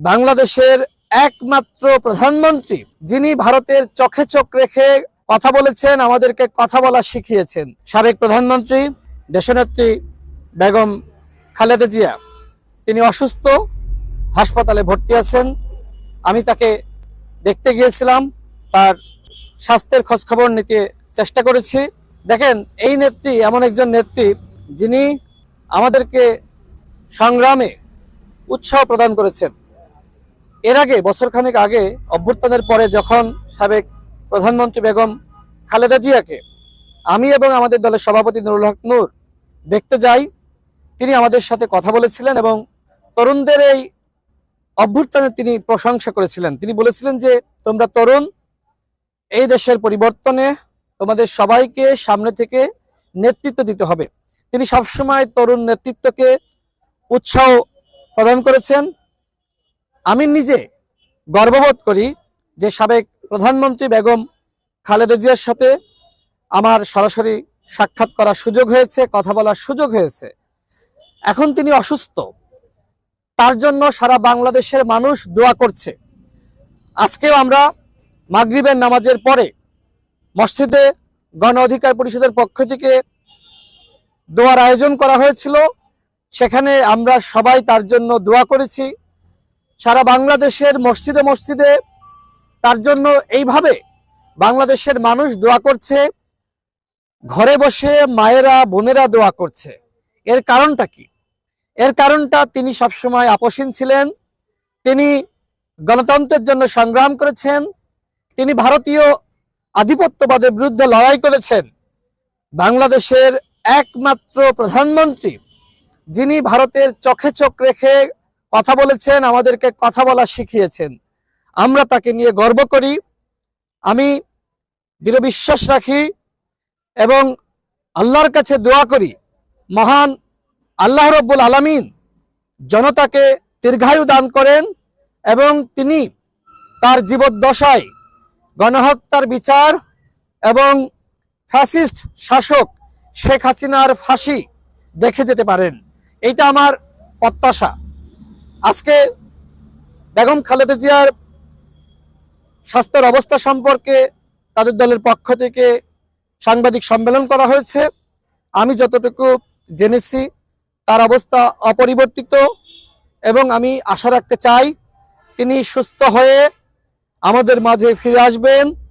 বাংলাদেশের একমাত্র প্রধানমন্ত্রী যিনি ভারতের চোখে চোখ রেখে কথা বলেছেন, আমাদেরকে কথা বলা শিখিয়েছেন, সাবেক প্রধানমন্ত্রী দেশনেত্রী বেগম খালেদা জিয়া। তিনি অসুস্থ, হাসপাতালে ভর্তি আছেন। আমি তাকে দেখতে গিয়েছিলাম, তার স্বাস্থ্যের খোঁজ খবর নিতে চেষ্টা করেছি। দেখেন, এই নেত্রী এমন একজন নেত্রী যিনি আমাদেরকে সংগ্রামে উৎসাহ প্রদান করেছেন। এর আগে, বছরখানেক আগে, অভ্যুত্থানের পরে যখন সাবেক প্রধানমন্ত্রী বেগম খালেদা জিয়াকে আমি এবং আমাদের দলের সভাপতি নুরুল হক নূর দেখতে যাই, তিনি আমাদের সাথে কথা বলেছিলেন এবং তরুণদের এই অভ্যুত্থানে তিনি প্রশংসা করেছিলেন। তিনি বলেছিলেন যে, তোমরা তরুণ, এই দেশের পরিবর্তনে তোমাদের সবাইকে সামনে থেকে নেতৃত্ব দিতে হবে। তিনি সবসময় তরুণ নেতৃত্বকে উৎসাহ প্রদান করেছেন। আমি নিজে গর্ববোধ করি যে সাবেক প্রধানমন্ত্রী বেগম খালেদা জিয়ার সাথে আমার সরাসরি সাক্ষাৎ করার সুযোগ হয়েছে, কথা বলার সুযোগ হয়েছে। এখন তিনি অসুস্থ, তার জন্য সারা বাংলাদেশের মানুষ দোয়া করছে। আজকেও আমরা মাগরিবের নামাজের পরে মসজিদে গণ অধিকার পরিষদের পক্ষ থেকে দোয়ার আয়োজন করা হয়েছিল। সেখানে আমরা সবাই তার জন্য দোয়া করেছি। সারা বাংলাদেশের মসজিদে মসজিদে তার জন্য এইভাবে বাংলাদেশের মানুষ দোয়া করছে। ঘরে বসে মায়েরা, বোনেরা দোয়া করছে। এর কারণটা কি? এর কারণটা, তিনি সবসময় আপোষহীন ছিলেন। তিনি গণতন্ত্রের জন্য সংগ্রাম করেছেন। তিনি ভারতীয় আধিপত্যবাদের বিরুদ্ধে লড়াই করেছেন। বাংলাদেশের একমাত্র প্রধানমন্ত্রী যিনি ভারতের চোখে চোখ রেখে কথা বলেছেন, আমাদেরকে কথা বলা শিখিয়েছেন। আমরা তাকে নিয়ে গর্ব করি। আমি দৃঢ় বিশ্বাস রাখি এবং আল্লাহর কাছে দোয়া করি, মহান আল্লাহ রব্বুল আলামিন জনতাকে দীর্ঘায়ু দান করেন এবং তিনি তার জীবদ্দশায় গণহত্যার বিচার এবং ফ্যাসিস্ট শাসক শেখ হাসিনার ফাঁসি দেখে যেতে পারেন। এইটা আমার প্রত্যাশা। আজকে বেগম খালেদা জিয়ার স্বাস্থ্যের অবস্থা সম্পর্কে তাদের দলের পক্ষ থেকে সাংবাদিক সম্মেলন করা হয়েছে। আমি যতটুকু জেনেছি, তার অবস্থা অপরিবর্তিত এবং আমি আশা রাখতে চাই তিনি সুস্থ হয়ে আমাদের মাঝে ফিরে আসবেন।